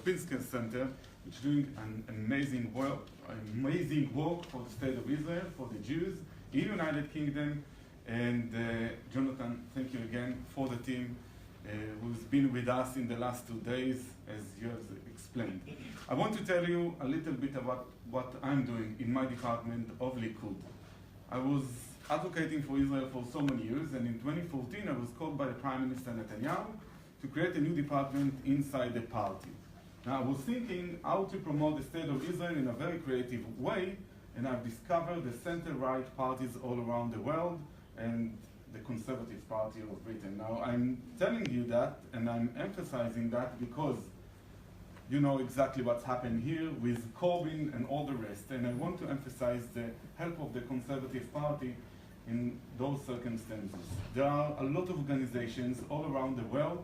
Pinsker Center, which is doing an amazing work for the State of Israel, for the Jews in the United Kingdom. And Jonathan, thank you again for the team who's been with us in the last 2 days, as you have explained. I want to tell you a little bit about what I'm doing in my department of Likud. I was advocating for Israel for so many years, and in 2014 I was called by the Prime Minister Netanyahu to create a new department inside the party. Now I was thinking how to promote the State of Israel in a very creative way, and I've discovered the center-right parties all around the world, and the Conservative Party of Britain. Now, I'm telling you that, and I'm emphasizing that because you know exactly what's happened here with Corbyn and all the rest, and I want to emphasize the help of the Conservative Party in those circumstances. There are a lot of organizations all around the world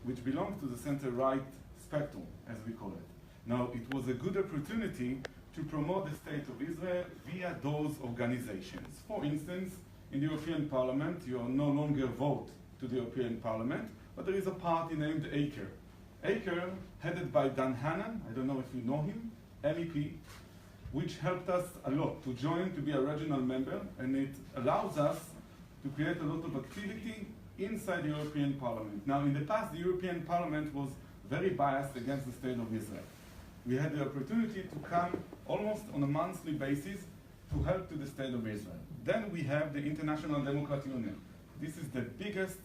which belong to the center-right spectrum, as we call it. Now, it was a good opportunity to promote the State of Israel via those organizations. For instance, in the European Parliament, you no longer vote to the European Parliament, but there is a party named ACER. ACER, headed by Dan Hannan, I don't know if you know him, MEP, which helped us a lot to join to be a regional member, and it allows us to create a lot of activity inside the European Parliament. Now, in the past, the European Parliament was very biased against the State of Israel. We had the opportunity to come almost on a monthly basis to help to the State of Israel. Then we have the International Democrat Union. This is the biggest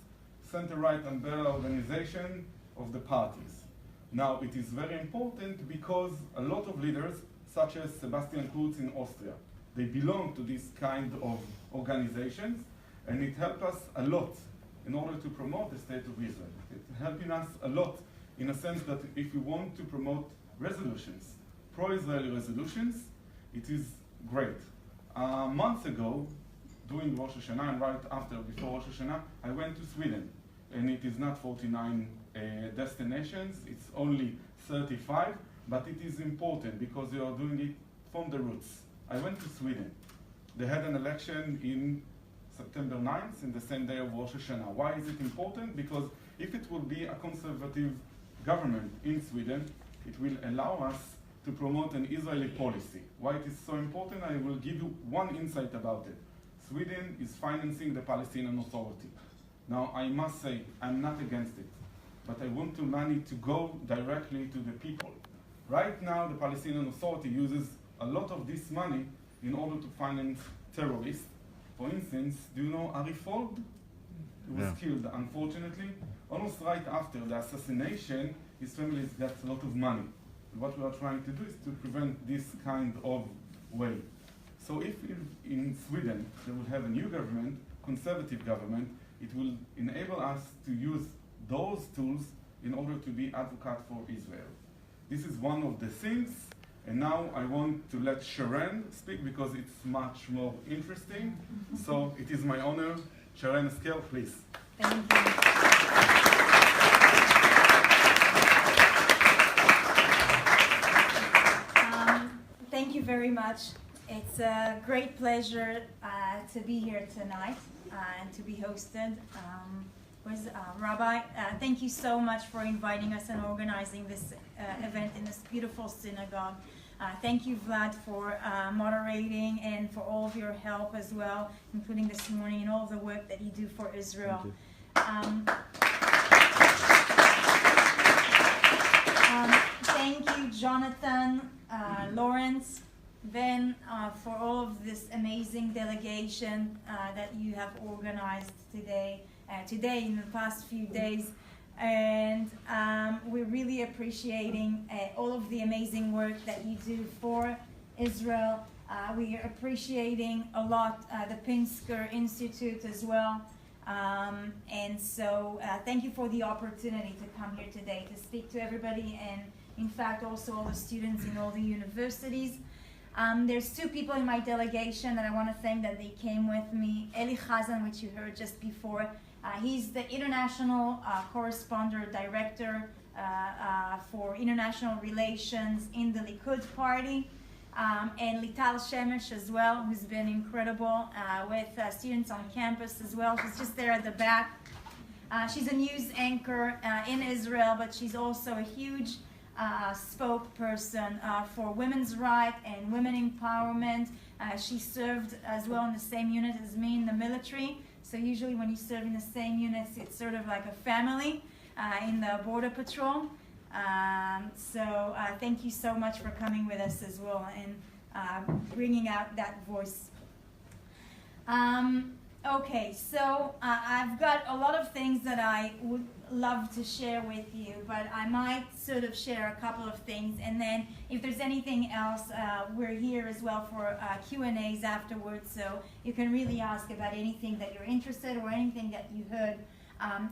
center-right umbrella organization of the parties. Now, it is very important because a lot of leaders, such as Sebastian Kurz in Austria, they belong to this kind of organizations, and it helped us a lot in order to promote the State of Israel. It's helping us a lot in a sense that if you want to promote resolutions, pro-Israeli resolutions, it is great. A month ago, during Rosh Hashanah, and right after, before Rosh Hashanah, I went to Sweden, and it is not 49 destinations, it's only 35, but it is important because they are doing it from the roots. I went to Sweden. They had an election in September 9th, in the same day of Rosh Hashanah. Why is it important? Because if it will be a conservative government in Sweden, it will allow us to promote an Israeli policy. Why it is so important? I will give you one insight about it. Sweden is financing the Palestinian Authority. Now, I must say, I'm not against it, but I want the money to go directly to the people. Right now, the Palestinian Authority uses a lot of this money in order to finance terrorists. For instance, do you know Ari Ford? He was killed, unfortunately. Almost right after the assassination, his family got a lot of money. What we are trying to do is to prevent this kind of way. So if in Sweden they will have a new government, conservative government, it will enable us to use those tools in order to be advocate for Israel. This is one of the things, and now I want to let Sharren speak because it's much more interesting. So it is my honor. Sharren Haskel, please. Thank you. Thank you very much. It's a great pleasure to be here tonight and to be hosted. Rabbi, thank you so much for inviting us and organizing this event in this beautiful synagogue. Thank you, Vlad, for moderating and for all of your help as well, including this morning and all of the work that you do for Israel. Thank you, Jonathan, Lawrence, Ben, for all of this amazing delegation that you have organized today in the past few days. And we're really appreciating all of the amazing work that you do for Israel. We are appreciating a lot the Pinsker Institute as well. And so thank you for the opportunity to come here today to speak to everybody, and in fact also all the students in all the universities. There's two people in my delegation that I want to thank that they came with me. Eli Hazan, which you heard just before. He's the International Correspondent Director for International Relations in the Likud Party. And Lital Shemesh as well, who's been incredible with students on campus as well. She's just there at the back. She's a news anchor in Israel, but she's also a huge spokesperson for women's rights and women empowerment. She served as well in the same unit as me in the military. So usually when you serve in the same units, it's sort of like a family in the Border Patrol. So thank you so much for coming with us as well and bringing out that voice. Okay, so I've got a lot of things that I would love to share with you, but I might sort of share a couple of things, and then if there's anything else, we're here as well for Q&As afterwards, so you can really ask about anything that you're interested or anything that you heard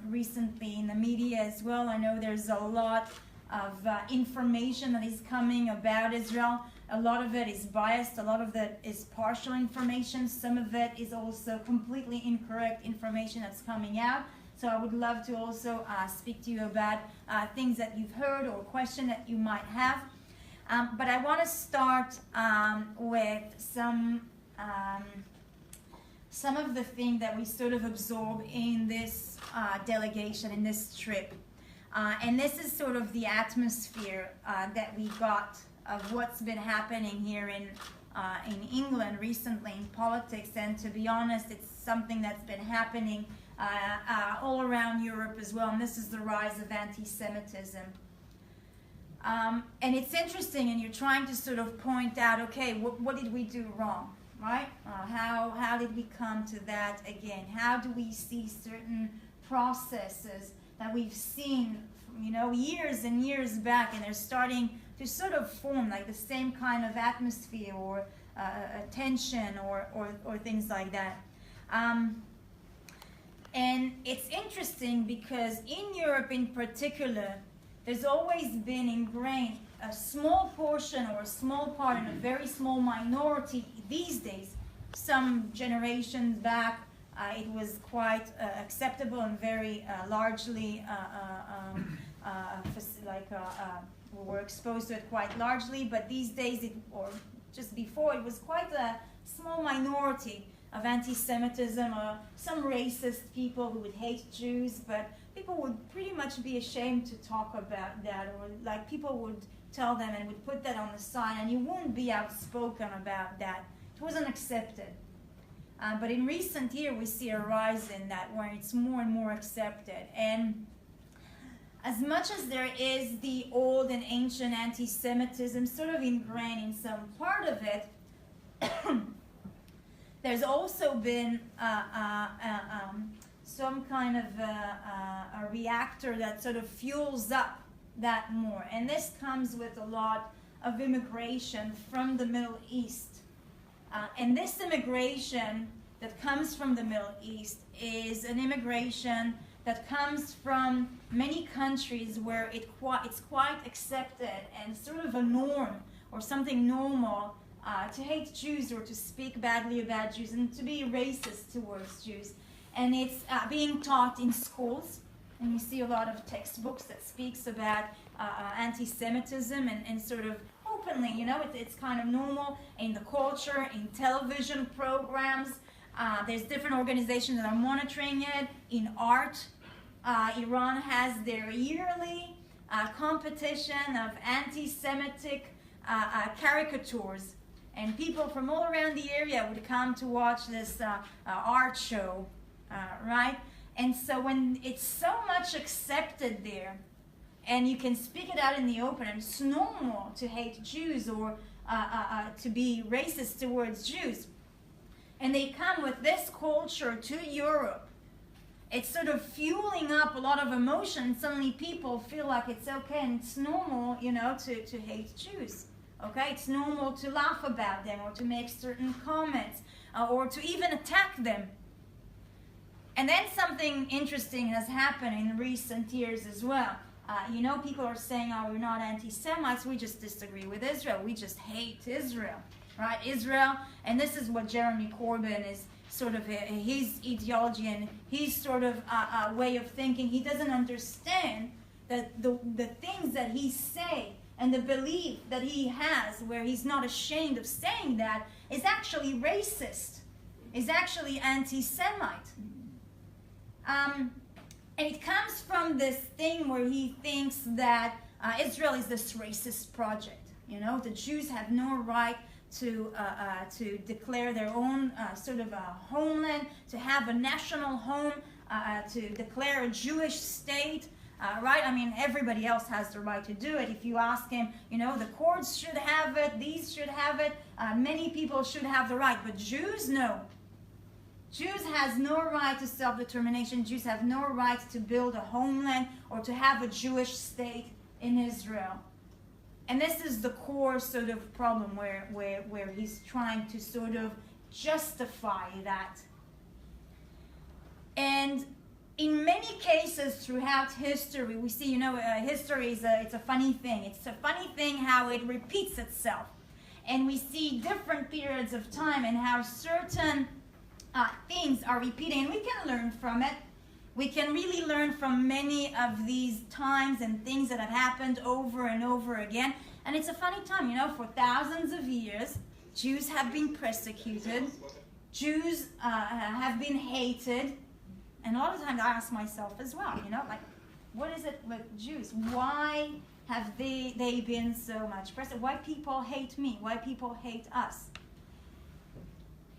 recently in the media as well. I know there's a lot of information that is coming about Israel. A lot of it is biased, a lot of it is partial information, some of it is also completely incorrect information that's coming out. So I would love to also speak to you about things that you've heard or questions that you might have. But I want to start with some of the things that we sort of absorb in this delegation, in this trip. And this is sort of the atmosphere that we got of what's been happening here in England recently in politics, and to be honest, it's something that's been happening all around Europe as well, and this is the rise of anti-Semitism. And it's interesting, and you're trying to sort of point out, okay, what did we do wrong, right? How did we come to that again? How do we see certain processes that we've seen, you know, years and years back, and they're starting to sort of form like the same kind of atmosphere or tension or things like that. And it's interesting because in Europe in particular, there's always been ingrained a small portion or a small part and a very small minority these days. Some generations back, it was quite acceptable and very largely we were exposed to it quite largely, but these days, or just before, it was quite a small minority of anti-Semitism, some racist people who would hate Jews, but people would pretty much be ashamed to talk about that, or like people would tell them and would put that on the side, and you wouldn't be outspoken about that. It wasn't accepted. But in recent years, we see a rise in that where it's more and more accepted. And as much as there is the old and ancient anti-Semitism sort of ingrained in some part of it, there's also been some kind of a reactor that sort of fuels up that more. And this comes with a lot of immigration from the Middle East. And this immigration that comes from the Middle East is an immigration that comes from many countries where it's quite accepted and sort of a norm or something normal to hate Jews or to speak badly about Jews and to be racist towards Jews. And it's being taught in schools, and you see a lot of textbooks that speaks about anti-Semitism and sort of openly, you know, it's kind of normal in the culture, in television programs. There's different organizations that are monitoring it. In art, Iran has their yearly competition of anti-Semitic caricatures. And people from all around the area would come to watch this art show, right? And so when it's so much accepted there, and you can speak it out in the open, and it's normal to hate Jews or to be racist towards Jews, and they come with this culture to Europe, it's sort of fueling up a lot of emotion. Suddenly people feel like it's okay and it's normal, you know, to hate Jews. Okay, it's normal to laugh about them or to make certain comments or to even attack them. And then something interesting has happened in recent years as well. You know, people are saying, oh, we're not anti-Semites, we just disagree with Israel. We just hate Israel, right? Israel, and this is what Jeremy Corbyn is sort of his ideology and his sort of way of thinking. He doesn't understand that the things that he say and the belief that he has, where he's not ashamed of saying that, is actually racist, is actually anti-Semite. And it comes from this thing where he thinks that Israel is this racist project. You know, the Jews have no right to declare their own sort of a homeland, to have a national home, to declare a Jewish state, right? I mean, everybody else has the right to do it. If you ask him, you know, the courts should have it, these should have it, many people should have the right, but Jews, no. Jews has no right to self-determination. Jews have no right to build a homeland or to have a Jewish state in Israel. And this is the core sort of problem where he's trying to sort of justify that. And in many cases throughout history, we see, you know, history is it's a funny thing. It's a funny thing how it repeats itself. And we see different periods of time and how certain things are repeating. And we can learn from it. We can really learn from many of these times and things that have happened over and over again. And it's a funny time, you know, for thousands of years, Jews have been persecuted. Jews have been hated. And a lot of times I ask myself as well, you know, like, what is it with Jews? Why have they been so much persecuted? Why people hate me? Why people hate us?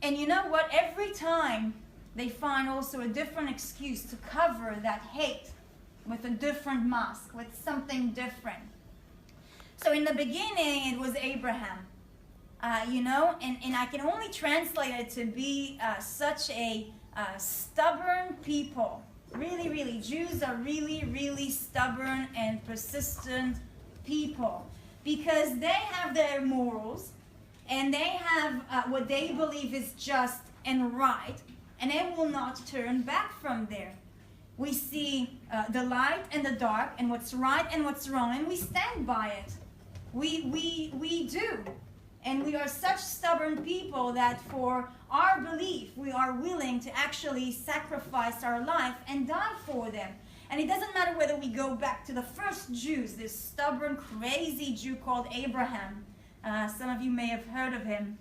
And you know what? Every time they find also a different excuse to cover that hate with a different mask, with something different. So in the beginning, it was Abraham, you know, and I can only translate it to be such a stubborn people. Really, really, Jews are really, really stubborn and persistent people because they have their morals and they have what they believe is just and right, and they will not turn back from there. We see the light and the dark and what's right and what's wrong, and we stand by it. We do. And we are such stubborn people that for our belief, we are willing to actually sacrifice our life and die for them. And it doesn't matter whether we go back to the first Jews, this stubborn, crazy Jew called Abraham. Some of you may have heard of him.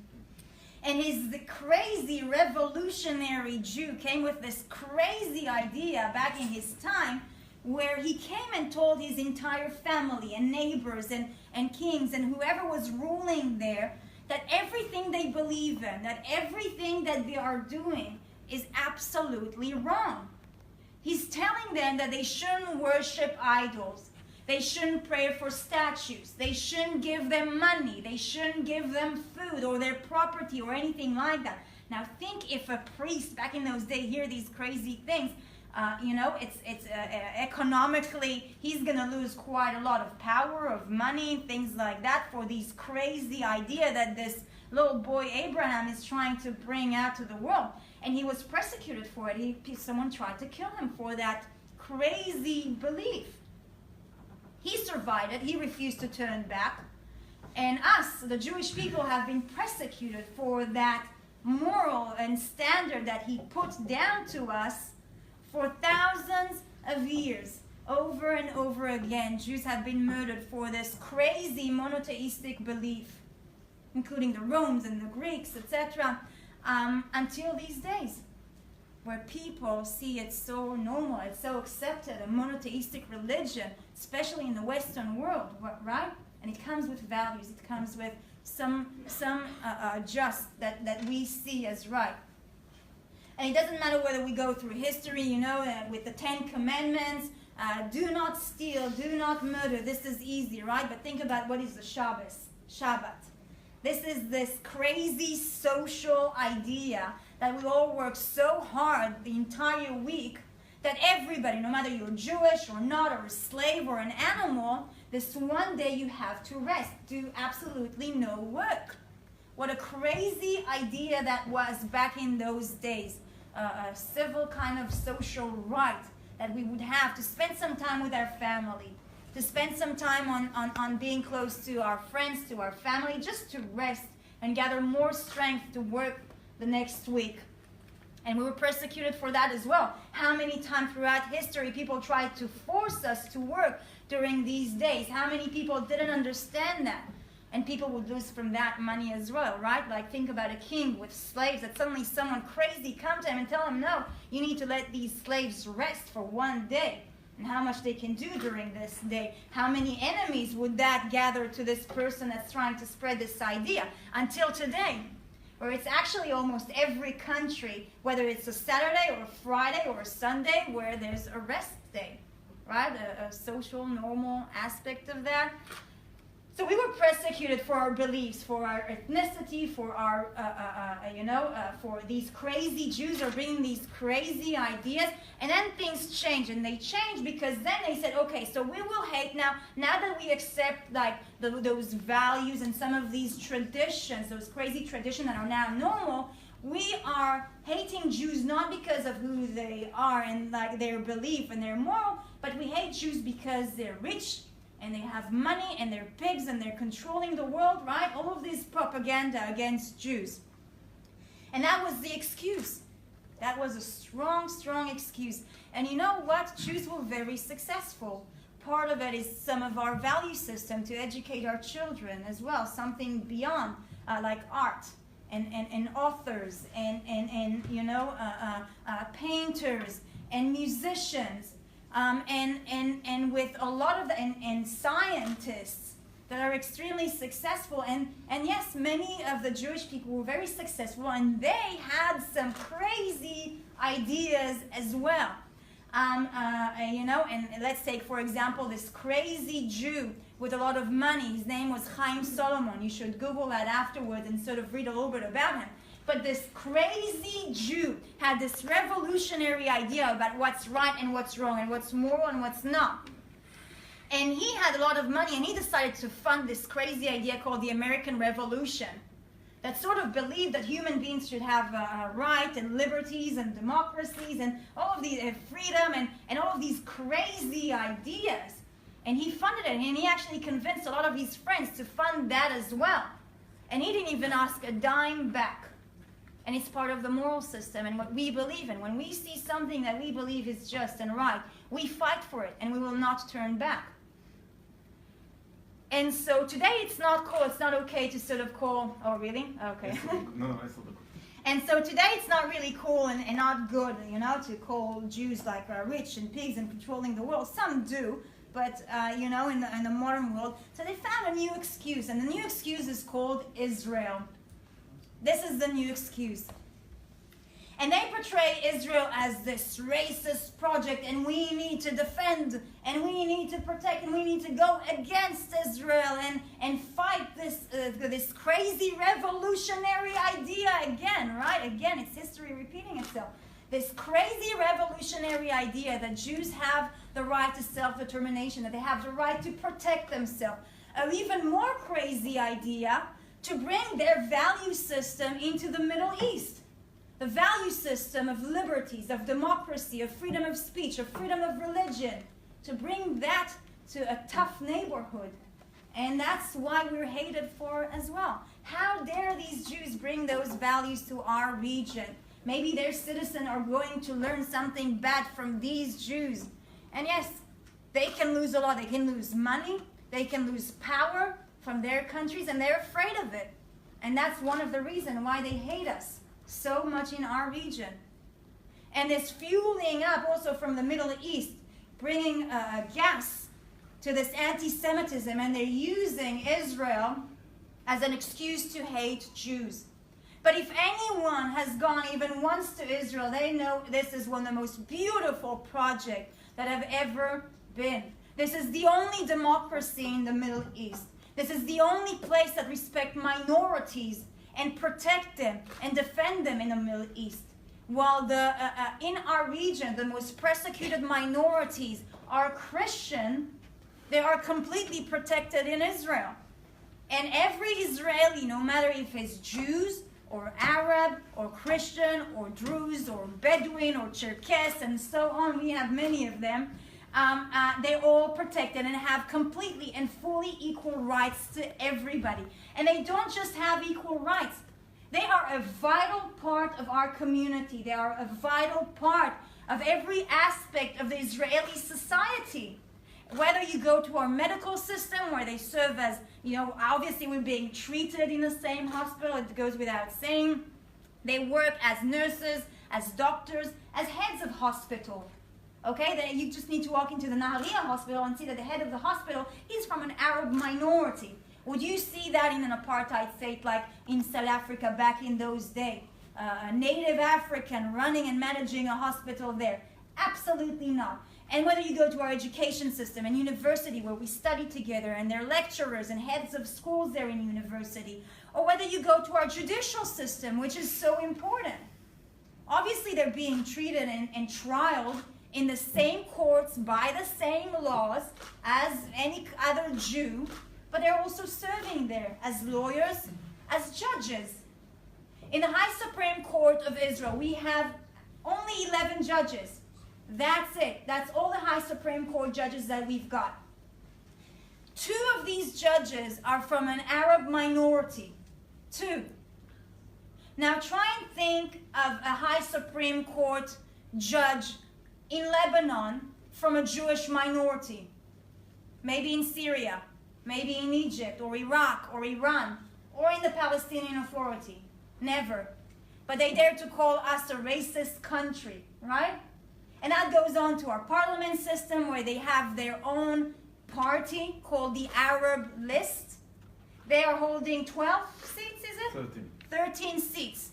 And the crazy revolutionary Jew came with this crazy idea back in his time where he came and told his entire family and neighbors and kings and whoever was ruling there that everything they believe in, that everything that they are doing is absolutely wrong. He's telling them that they shouldn't worship idols. They shouldn't pray for statues. They shouldn't give them money. They shouldn't give them food or their property or anything like that. Now think if a priest back in those days hear these crazy things, you know, it's economically, he's going to lose quite a lot of power, of money, things like that for these crazy idea that this little boy Abraham is trying to bring out to the world. And he was persecuted for it. Someone tried to kill him for that crazy belief. He survived it. He refused to turn back. And us, the Jewish people, have been persecuted for that moral and standard that he put down to us for thousands of years. Over and over again, Jews have been murdered for this crazy monotheistic belief, including the Romans and the Greeks, etc., until these days, where people see it so normal, it's so accepted, a monotheistic religion, especially in the Western world, right? And it comes with values, it comes with some just that we see as right. And it doesn't matter whether we go through history, you know, with the 10 Commandments, do not steal, do not murder, this is easy, right? But think about what is the Shabbat. This is this crazy social idea that we all work so hard the entire week that everybody, no matter you're Jewish or not, or a slave or an animal, this one day you have to rest, do absolutely no work. What a crazy idea that was back in those days. A civil kind of social right that we would have to spend some time with our family, to spend some time on being close to our friends, to our family, just to rest and gather more strength to work the next week. And we were persecuted for that as well. How many times throughout history people tried to force us to work during these days? How many people didn't understand that? And people would lose from that money as well, right? Like think about a king with slaves that suddenly someone crazy come to him and tell him, no, you need to let these slaves rest for one day. and how much they can do during this day. How many enemies would that gather to this person that's trying to spread this idea? Until today, where it's actually almost every country, whether it's a Saturday or a Friday or a Sunday, where there's a rest day, right? A social, normal aspect of that. So we were persecuted for our beliefs, for our ethnicity, for our, for these crazy Jews are bringing these crazy ideas. And then things change, and they change because then they said, okay, so we will hate now that we accept like those values and some of these traditions, those crazy traditions that are now normal, we are hating Jews not because of who they are and like their belief and their moral, but we hate Jews because they're rich, and they have money, and they're pigs, and they're controlling the world, right? All of this propaganda against Jews. And that was the excuse. That was a strong, strong excuse. And you know what? Jews were very successful. Part of it is some of our value system to educate our children as well, something beyond, like art and authors and painters and musicians. And with a lot of and scientists that are extremely successful, and yes, many of the Jewish people were very successful, and they had some crazy ideas as well. And let's take, for example, this crazy Jew with a lot of money. His name was Chaim Solomon. You should Google that afterwards and sort of read a little bit about him. But this crazy Jew had this revolutionary idea about what's right and what's wrong and what's moral and what's not. And he had a lot of money, and he decided to fund this crazy idea called the American Revolution that sort of believed that human beings should have right and liberties and democracies and all of these freedom and all of these crazy ideas. And he funded it, and he actually convinced a lot of his friends to fund that as well. And he didn't even ask a dime back. And it's part of the moral system and what we believe in. When we see something that we believe is just and right, we fight for it, and we will not turn back. And so today it's not cool, it's not okay to sort of call, oh really? Okay. No, I saw the. And so today it's not really cool and not good, to call Jews like rich and pigs and controlling the world. Some do, but in the modern world. So they found a new excuse, and the new excuse is called Israel. This is the new excuse. And they portray Israel as this racist project, and we need to defend, and we need to protect, and we need to go against Israel and fight this crazy revolutionary idea again, right? Again, it's history repeating itself. This crazy revolutionary idea that Jews have the right to self-determination, that they have the right to protect themselves. An even more crazy idea to bring their value system into the Middle East. The value system of liberties, of democracy, of freedom of speech, of freedom of religion, to bring that to a tough neighborhood. And that's why we're hated for as well. How dare these Jews bring those values to our region? Maybe their citizens are going to learn something bad from these Jews. And yes, they can lose a lot. They can lose money. They can lose power from their countries, and they're afraid of it. And that's one of the reasons why they hate us so much in our region. And it's fueling up also from the Middle East, bringing gas to this anti-Semitism, and they're using Israel as an excuse to hate Jews. But if anyone has gone even once to Israel, they know this is one of the most beautiful projects that have ever been. This is the only democracy in the Middle East. This is the only place that respects minorities and protect them and defend them in the Middle East. While in our region, the most persecuted minorities are Christian, they are completely protected in Israel. And every Israeli, no matter if it's Jews or Arab or Christian or Druze or Bedouin or Cherkess and so on, we have many of them, they're all protected and have completely and fully equal rights to everybody. And they don't just have equal rights. They are a vital part of our community. They are a vital part of every aspect of the Israeli society. Whether you go to our medical system, where they serve as, obviously we're being treated in the same hospital, it goes without saying. They work as nurses, as doctors, as heads of hospital. Okay, that you just need to walk into the Nahariya hospital and see that the head of the hospital is from an Arab minority. Would you see that in an apartheid state like in South Africa back in those days? A native African running and managing a hospital there? Absolutely not. And whether you go to our education system and university where we study together and there are lecturers and heads of schools there in university, or whether you go to our judicial system, which is so important. Obviously they're being treated and trialed in the same courts by the same laws as any other Jew, but they're also serving there as lawyers, as judges. In the High Supreme Court of Israel, we have only 11 judges. That's it. That's all the High Supreme Court judges that we've got. 2 of these judges are from an Arab minority. 2. Now try and think of a High Supreme Court judge in Lebanon from a Jewish minority. Maybe in Syria, maybe in Egypt, or Iraq, or Iran, or in the Palestinian Authority. Never. But they dare to call us a racist country, right? And that goes on to our parliament system where they have their own party called the Arab List. They are holding 12 seats, is it? 13. 13 seats.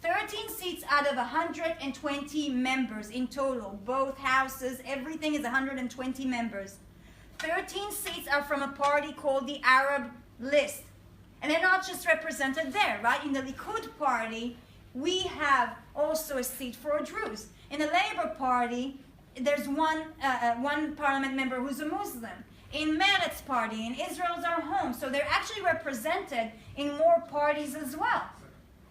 13 seats out of 120 members in total. Both houses, everything is 120 members. 13 seats are from a party called the Arab List. And they're not just represented there, right? In the Likud party, we have also a seat for Druze. In the Labour Party, there's one parliament member who's a Muslim. In Meretz party, in Israel's Our Home. So they're actually represented in more parties as well.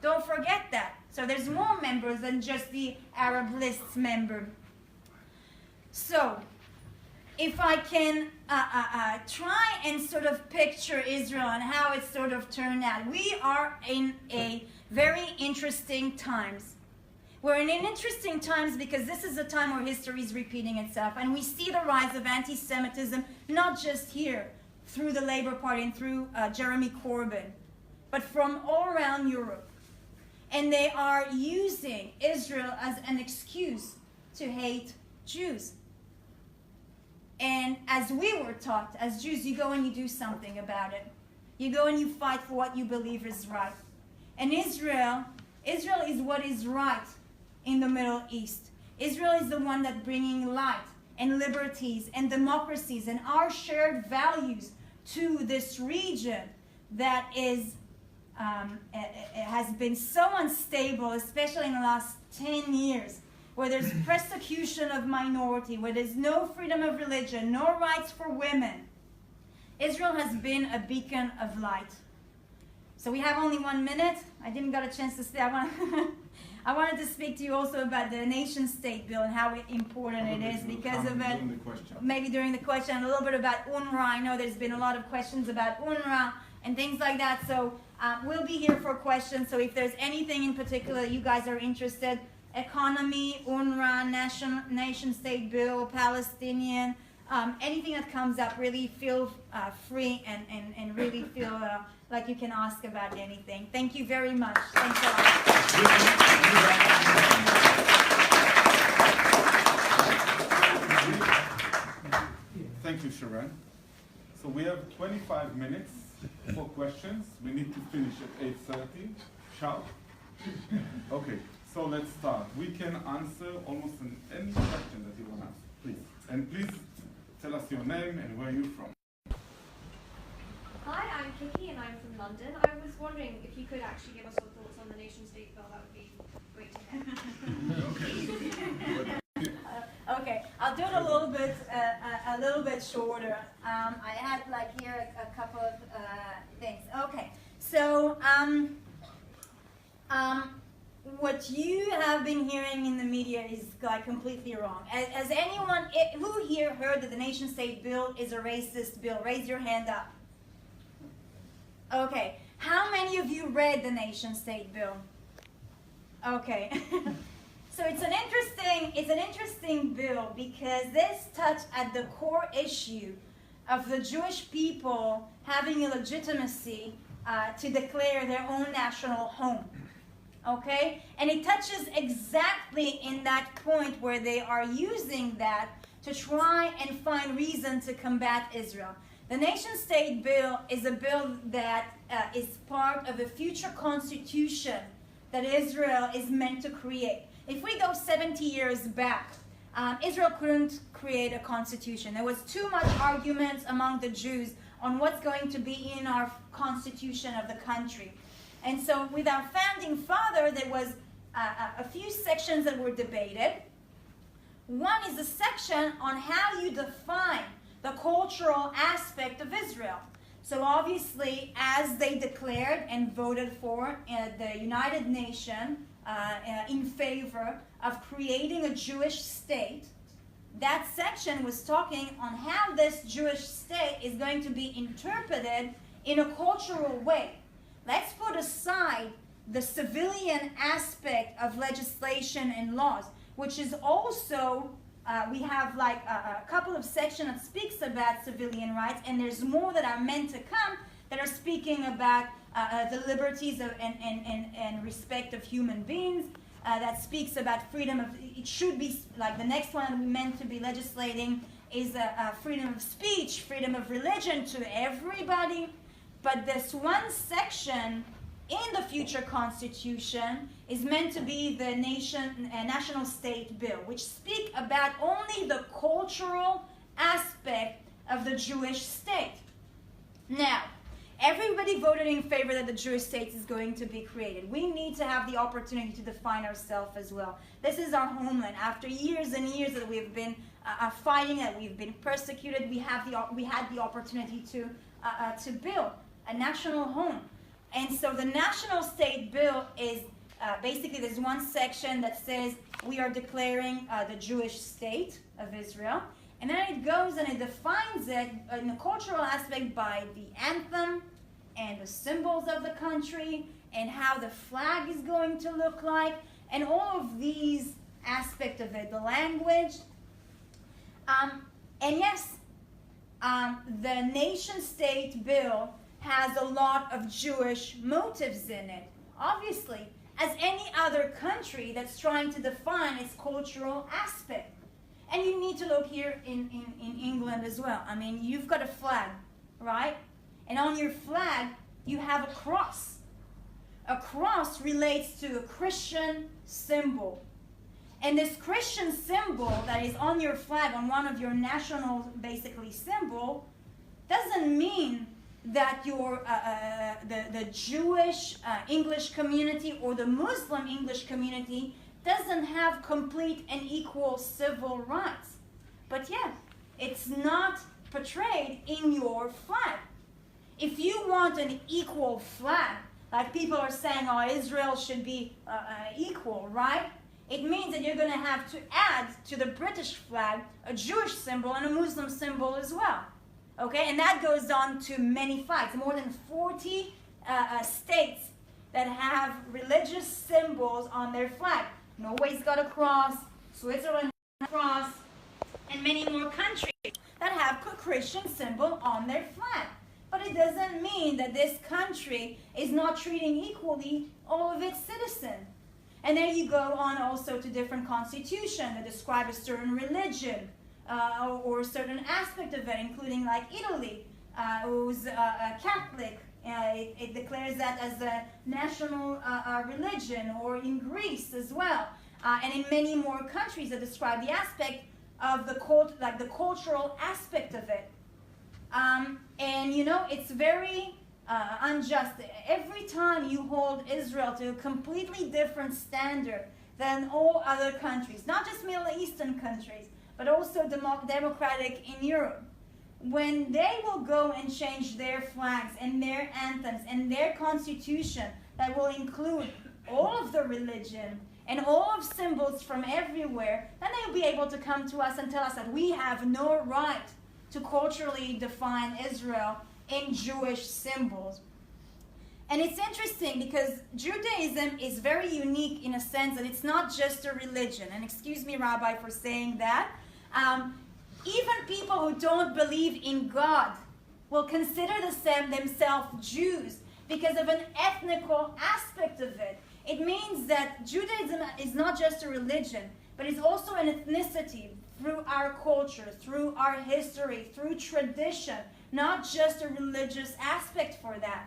Don't forget that. So there's more members than just the Arab List's member. So, if I can try and sort of picture Israel and how it sort of turned out. We are in a very interesting times. We're in interesting times because this is a time where history is repeating itself. And we see the rise of anti-Semitism, not just here, through the Labour Party and through Jeremy Corbyn, but from all around Europe. And they are using Israel as an excuse to hate Jews. And as we were taught, as Jews, you go and you do something about it. You go and you fight for what you believe is right. And Israel is what is right in the Middle East. Israel is the one that's bringing light and liberties and democracies and our shared values to this region that is has been so unstable, especially in the last 10 years, where there's persecution of minority, where there's no freedom of religion, no rights for women. Israel has been a beacon of light. So we have only 1 minute. I didn't get a chance to say. I wanted to speak to you also about the nation-state bill and how important it is because of it. Maybe during the question, a little bit about UNRWA. I know there's been a lot of questions about UNRWA and things like that. So we'll be here for questions. So if there's anything in particular you guys are interested, economy, UNRWA, nation-state bill, Palestinian, anything that comes up, really feel free and really feel like you can ask about anything. Thank you very much. Thanks a lot. Thank you, Sharren. So we have 25 minutes for questions. We need to finish at 8:30. Sharp. Okay, so let's start. We can answer almost any question that you want to ask, please. And please tell us your name and where you're from. Hi, I'm Kiki and I'm from London. I was wondering if you could actually give us your thoughts on the nation-state bill. That would be great to hear. Okay, I'll do it a little bit shorter. I had like here a couple of things. Okay, so what you have been hearing in the media is like completely wrong. Has anyone who here heard that the nation-state bill is a racist bill? Raise your hand up. Okay, how many of you read the nation-state bill? Okay. So it's an interesting bill because this touched at the core issue of the Jewish people having a legitimacy to declare their own national home. okay? And it touches exactly in that point where they are using that to try and find reason to combat Israel. The nation-state bill is a bill that is part of a future constitution that Israel is meant to create. If we go 70 years back, Israel couldn't create a constitution. There was too much arguments among the Jews on what's going to be in our constitution of the country. And so with our founding father, there was a few sections that were debated. One is a section on how you define the cultural aspect of Israel. So obviously, as they declared and voted for the United Nations in favor of creating a Jewish state, that section was talking on how this Jewish state is going to be interpreted in a cultural way. Let's put aside the civilian aspect of legislation and laws, which is also, we have like a couple of sections that speaks about civilian rights, and there's more that are meant to come that are speaking about the liberties of, and respect of human beings, that speaks about freedom of, it should be, like the next one we meant to be legislating is freedom of speech, freedom of religion to everybody. But this one section in the future constitution is meant to be the national state bill, which speak about only the cultural aspect of the Jewish state. Now, everybody voted in favor that the Jewish state is going to be created. We need to have the opportunity to define ourselves as well. This is our homeland. After years and years that we've been fighting, that we've been persecuted, we had the opportunity to build a national home. And so the national state bill is basically, there's one section that says we are declaring the Jewish state of Israel. And then it goes and it defines it in the cultural aspect by the anthem and the symbols of the country and how the flag is going to look like and all of these aspects of it, the language. And yes, the nation-state bill has a lot of Jewish motives in it, obviously, as any other country that's trying to define its cultural aspect. And you need to look here in England as well. I mean, you've got a flag, right? And on your flag, you have a cross. A cross relates to a Christian symbol. And this Christian symbol that is on your flag, on one of your national, basically, symbol, doesn't mean that your the Jewish English community or the Muslim English community doesn't have complete and equal civil rights. But yeah, it's not portrayed in your flag. If you want an equal flag, like people are saying, oh, Israel should be equal, right? It means that you're going to have to add to the British flag a Jewish symbol and a Muslim symbol as well. Okay, and that goes on to many flags. More than 40 states that have religious symbols on their flag. Norway's got a cross, Switzerland has a cross, and many more countries that have a Christian symbol on their flag. But it doesn't mean that this country is not treating equally all of its citizens. And then you go on also to different constitutions that describe a certain religion or a certain aspect of it, including like Italy, who's Catholic. It declares that as a national religion, or in Greece as well, and in many more countries that describe the aspect of the the cultural aspect of it. And you know, it's very unjust. Every time you hold Israel to a completely different standard than all other countries, not just Middle Eastern countries, but also democratic in Europe, when they will go and change their flags and their anthems and their constitution that will include all of the religion and all of symbols from everywhere, then they'll be able to come to us and tell us that we have no right to culturally define Israel in Jewish symbols. And it's interesting because Judaism is very unique in a sense that it's not just a religion. And excuse me, Rabbi, for saying that. Even people who don't believe in God will consider themselves Jews because of an ethnical aspect of it. It means that Judaism is not just a religion, but it's also an ethnicity through our culture, through our history, through tradition, not just a religious aspect for that.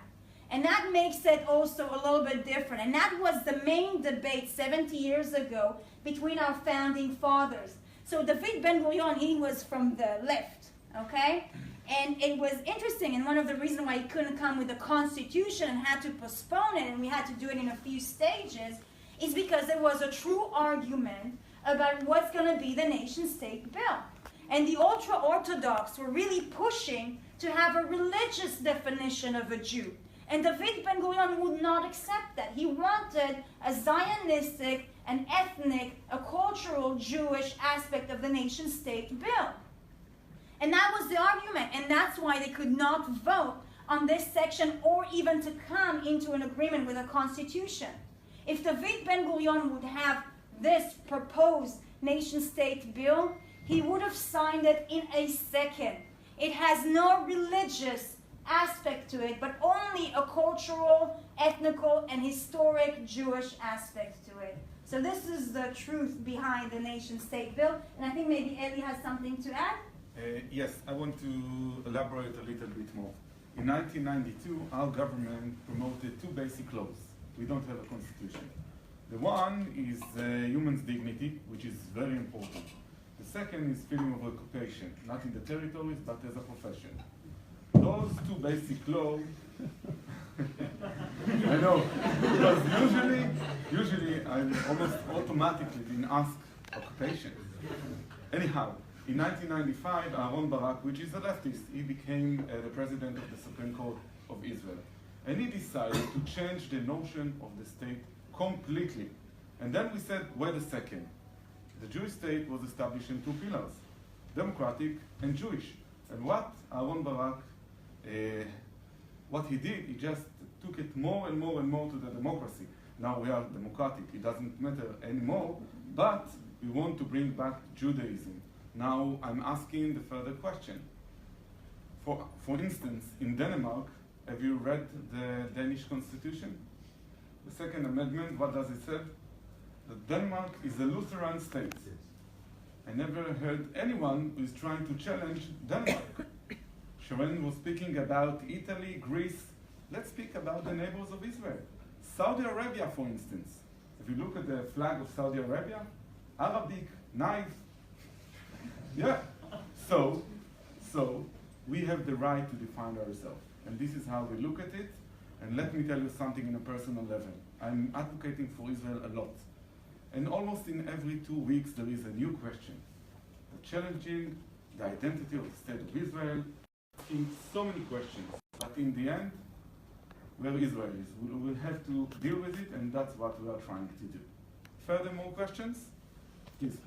And that makes it also a little bit different. And that was the main debate 70 years ago between our founding fathers. So David Ben-Gurion, he was from the left, okay? And it was interesting, and one of the reasons why he couldn't come with the Constitution and had to postpone it, and we had to do it in a few stages, is because there was a true argument about what's going to be the nation-state bill. And the ultra-Orthodox were really pushing to have a religious definition of a Jew. And David Ben-Gurion would not accept that. He wanted a Zionistic, an ethnic, a cultural Jewish aspect of the nation-state bill. And that was the argument, and that's why they could not vote on this section or even to come into an agreement with a constitution. If David Ben-Gurion would have this proposed nation-state bill, he would have signed it in a second. It has no religious aspect to it, but only a cultural, ethnical, and historic Jewish aspect to it. So this is the truth behind the nation-state bill, and I think maybe Eli has something to add. Yes, I want to elaborate a little bit more. In 1992, our government promoted two basic laws. We don't have a constitution. The one is human's dignity, which is very important. The second is freedom of occupation, not in the territories, but as a profession. Those two basic laws, I know, because usually I'm almost automatically being asked occupation. Anyhow, in 1995, Aaron Barak, which is a leftist, he became the president of the Supreme Court of Israel. And he decided to change the notion of the state completely. And then we said, wait a second. The Jewish state was established in two pillars, democratic and Jewish. And what Aaron Barak, what he did, he just took it more and more and more to the democracy. Now we are democratic, it doesn't matter anymore, but we want to bring back Judaism. Now I'm asking the further question. For instance, in Denmark, have you read the Danish constitution? The Second Amendment, what does it say? That Denmark is a Lutheran state. I never heard anyone who is trying to challenge Denmark. Sharren was speaking about Italy, Greece. Let's speak about the neighbors of Israel. Saudi Arabia, for instance. If you look at the flag of Saudi Arabia, Arabic, nice. Yeah. So we have the right to define ourselves. And this is how we look at it. And let me tell you something in a personal level. I'm advocating for Israel a lot. And almost in every 2 weeks there is a new question. Challenging the identity of the state of Israel, asking so many questions. But in the end, where Israel is, we will have to deal with it, and that's what we are trying to do. Further more questions? Please.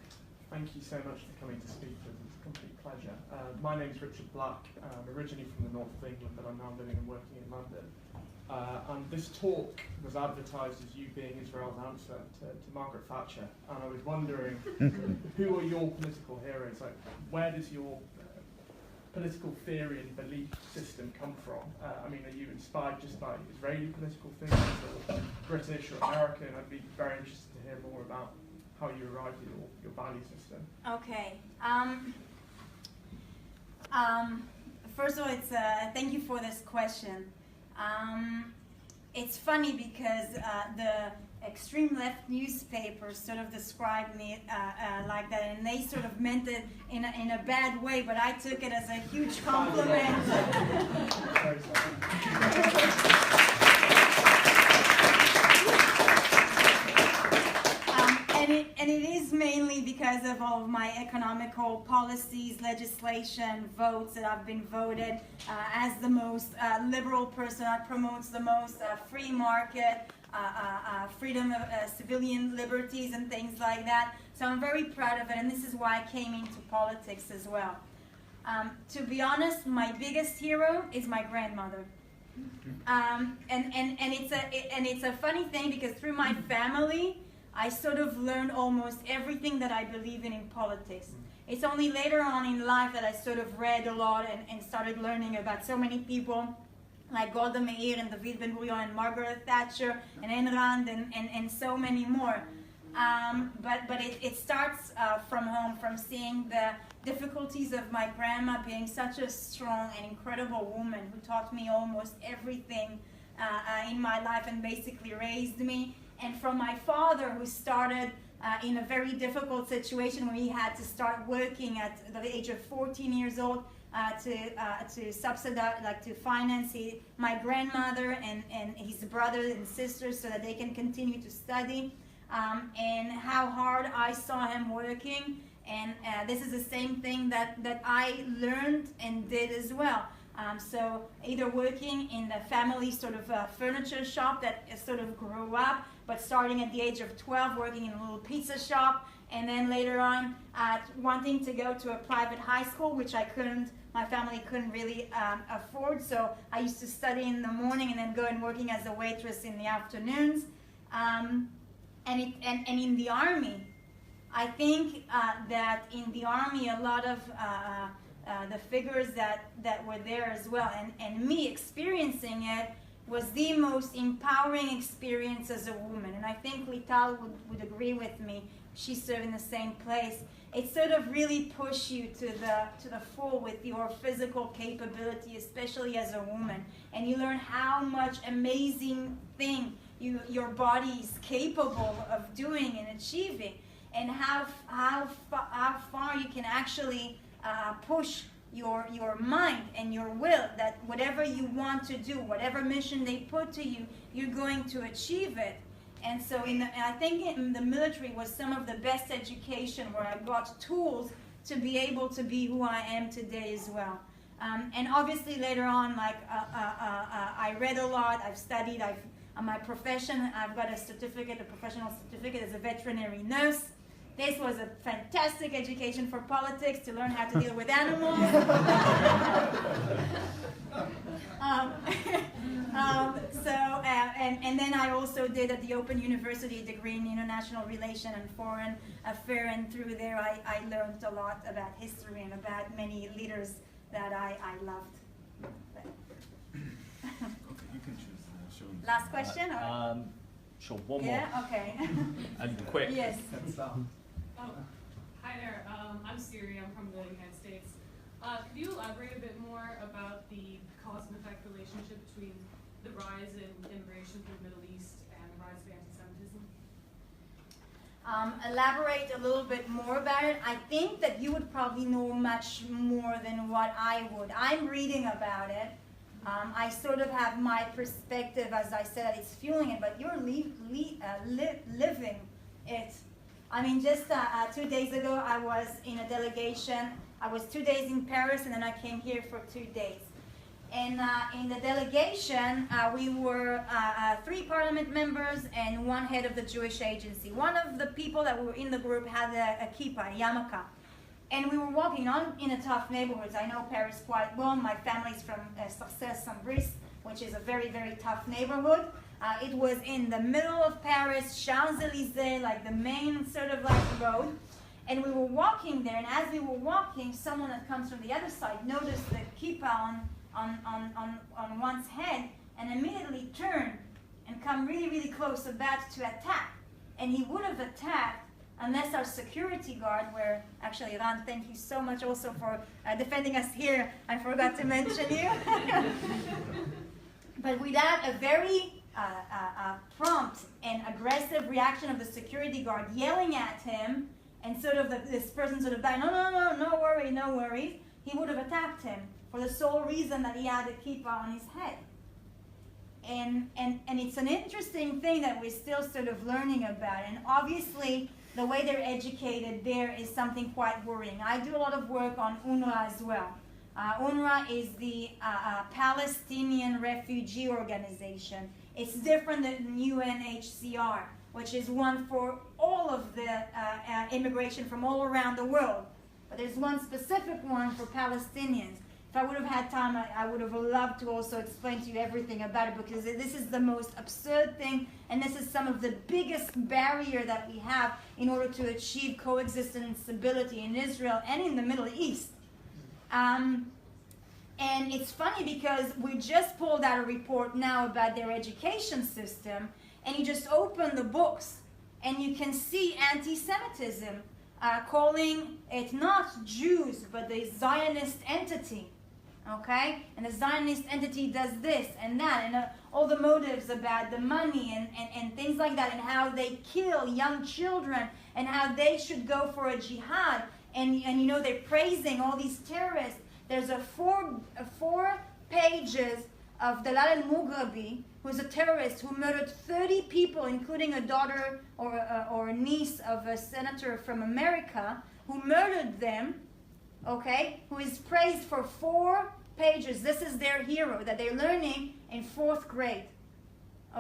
Thank you so much for coming to speak with us. It's a complete pleasure. My name is Richard Black. I'm originally from the north of England, but I'm now living and working in London. And this talk was advertised as you being Israel's answer to Margaret Thatcher. And I was wondering, who are your political heroes? Like, where does your political theory and belief system come from? I mean, are you inspired just by Israeli political figures, or British or American? I'd be very interested to hear more about how you arrived at your value system. Okay. First of all, it's thank you for this question. It's funny because the extreme left newspapers sort of described me like that, and they sort of meant it in a bad way, but I took it as a huge compliment. And it is mainly because of all of my economical policies, legislation, votes that I've been voted as the most liberal person that promotes the most free market, freedom of civilian liberties and things like that. So I'm very proud of it, and this is why I came into politics as well. To be honest, my biggest hero is my grandmother. And it's a funny thing because through my family, I sort of learned almost everything that I believe in politics. It's only later on in life that I sort of read a lot and started learning about so many people like Golda Meir and David Ben-Gurion and Margaret Thatcher and Ayn Rand and so many more. But it starts from home, from seeing the difficulties of my grandma being such a strong and incredible woman who taught me almost everything in my life and basically raised me. And from my father, who started in a very difficult situation where he had to start working at the age of 14 years old to subsidize, like to finance my grandmother and his brothers and sisters so that they can continue to study. And how hard I saw him working, and this is the same thing that I learned and did as well. So either working in the family sort of furniture shop that sort of grew up, but starting at the age of 12 working in a little pizza shop, and then later on wanting to go to a private high school, which my family couldn't really afford, so I used to study in the morning and then go and working as a waitress in the afternoons. And in the army, I think that in the army a lot of the figures that were there as well, and me experiencing it was the most empowering experience as a woman. And I think Lital would agree with me. She served in the same place. It sort of really pushed you to the full with your physical capability, especially as a woman. And you learn how much amazing thing your body is capable of doing and achieving, and how far you can actually push your mind and your will, that whatever you want to do, whatever mission they put to you, you're going to achieve it. And so I think in the military was some of the best education, where I got tools to be able to be who I am today as well. And obviously later on, like I read a lot, I've studied, my profession, I've got a professional certificate as a veterinary nurse. This was a fantastic education for politics, to learn how to deal with animals. And then I also did at the Open University a degree in International Relations and Foreign Affairs, and through there I learned a lot about history and about many leaders that I loved. Okay, you can choose. Last question? Or? Sure, one more. Yeah, okay. And quick. Yes. Hi there. I'm Siri. I'm from the United States. Could you elaborate a bit more about the cause and effect relationship between the rise in immigration from the Middle East and the rise of anti-Semitism? Elaborate a little bit more about it. I think that you would probably know much more than what I would. I'm reading about it. I sort of have my perspective, as I said, it's fueling it, but you're living it. I mean, just 2 days ago, I was in a delegation. I was 2 days in Paris, and then I came here for 2 days. And in the delegation, we were 3 parliament members and 1 head of the Jewish agency. One of the people that were in the group had a kippah, a yarmulke. And we were walking on in a tough neighborhoods. I know Paris quite well. My family's from Sarcelles-Saint-Brice, which is a very, very tough neighborhood. It was in the middle of Paris, Champs-Élysées, like the main sort of like road. And we were walking there, and as we were walking, someone that comes from the other side noticed the kippah on one's head, and immediately turned and come really, really close, about to attack. And he would have attacked unless our security guard, where actually, Ran, thank you so much also for defending us here. I forgot to mention you. But without a very prompt and aggressive reaction of the security guard yelling at him, and sort of this person sort of died, no worries, he would have attacked him for the sole reason that he had a kippah on his head. And it's an interesting thing that we're still sort of learning about. And obviously, the way they're educated there is something quite worrying. I do a lot of work on UNRWA as well. UNRWA is the Palestinian Refugee Organization. It's different than UNHCR, which is one for all of the immigration from all around the world. But there's one specific one for Palestinians. If I would have had time, I would have loved to also explain to you everything about it, because this is the most absurd thing, and this is some of the biggest barrier that we have in order to achieve coexistence and stability in Israel and in the Middle East. And And it's funny because we just pulled out a report now about their education system, and you just open the books and you can see anti-Semitism, calling it not Jews but the Zionist entity. Okay? And the Zionist entity does this and that, and all the motives about the money and things like that, and how they kill young children, and how they should go for a jihad. And you know, they're praising all these terrorists. There's four pages of Dalal al-Mughrabi, who's a terrorist who murdered 30 people, including a daughter or a niece of a senator from America, who murdered them, okay, who is praised for 4 pages. This is their hero that they're learning in 4th grade,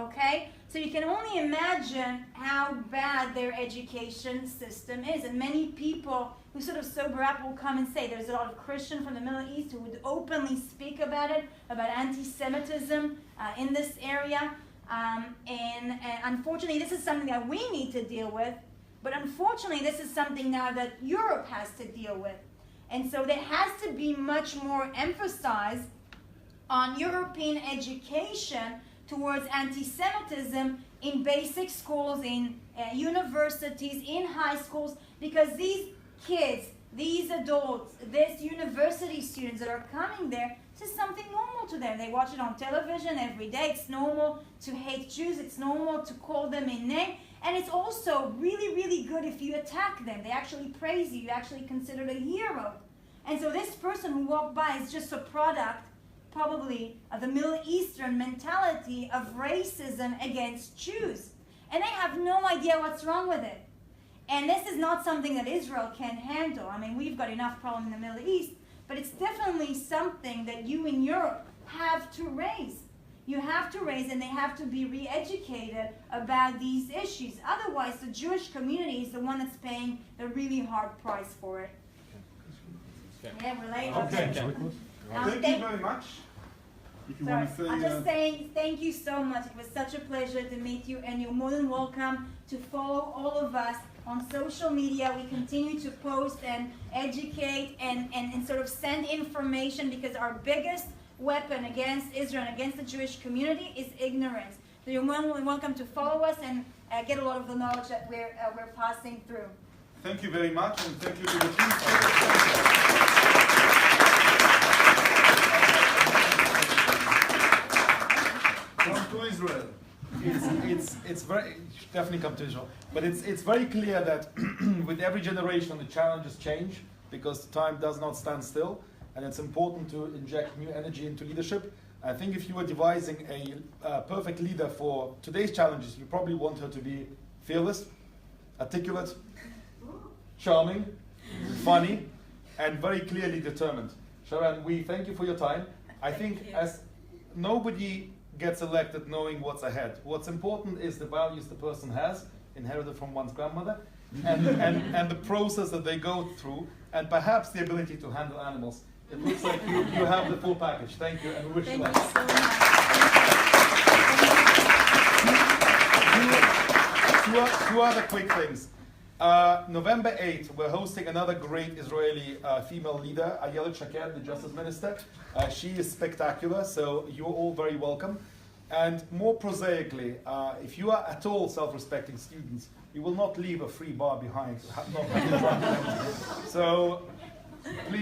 okay? So you can only imagine how bad their education system is. And many people who sort of sober up will come and say, there's a lot of Christians from the Middle East who would openly speak about it, about anti-Semitism in this area. And unfortunately, this is something that we need to deal with. But unfortunately, this is something now that Europe has to deal with. And so there has to be much more emphasis on European education towards anti-Semitism in basic schools, in universities, in high schools, because these kids, these adults, these university students that are coming there, this is something normal to them. They watch it on television every day. It's normal to hate Jews. It's normal to call them in name. And it's also really, really good if you attack them. They actually praise you. You're actually considered a hero. And so this person who walked by is just a product, probably, of the Middle Eastern mentality of racism against Jews. And they have no idea what's wrong with it. And this is not something that Israel can handle. I mean, we've got enough problem in the Middle East, but it's definitely something that you in Europe have to raise. You have to raise, and they have to be re-educated about these issues. Otherwise, the Jewish community is the one that's paying the really hard price for it. Yeah, we're late. Okay. Thank you very much. If you want to say, I'm just saying thank you so much. It was such a pleasure to meet you, and you're more than welcome to follow all of us on social media. We continue to post and educate and sort of send information, because our biggest weapon against Israel and against the Jewish community is ignorance. So you're more than welcome to follow us and get a lot of the knowledge that we're passing through. Thank you very much, and thank you to the team. Come to Israel. It's very definitely come to Israel, but it's very clear that with every generation the challenges change, because time does not stand still, and it's important to inject new energy into leadership. I think if you were devising a perfect leader for today's challenges, you probably want her to be fearless, articulate, charming, funny, and very clearly determined. Sharren, we thank you for your time. I think as nobody gets elected knowing what's ahead. What's important is the values the person has, inherited from one's grandmother, and the process that they go through, and perhaps the ability to handle animals. It looks like you have the full package. Thank you, and we wish you luck. Thank you so much. Two other quick things. November 8th, we're hosting another great Israeli female leader, Ayelet Shaked, the Justice Minister. She is spectacular, so you're all very welcome. And more prosaically, if you are at all self-respecting students, you will not leave a free bar behind. So, please.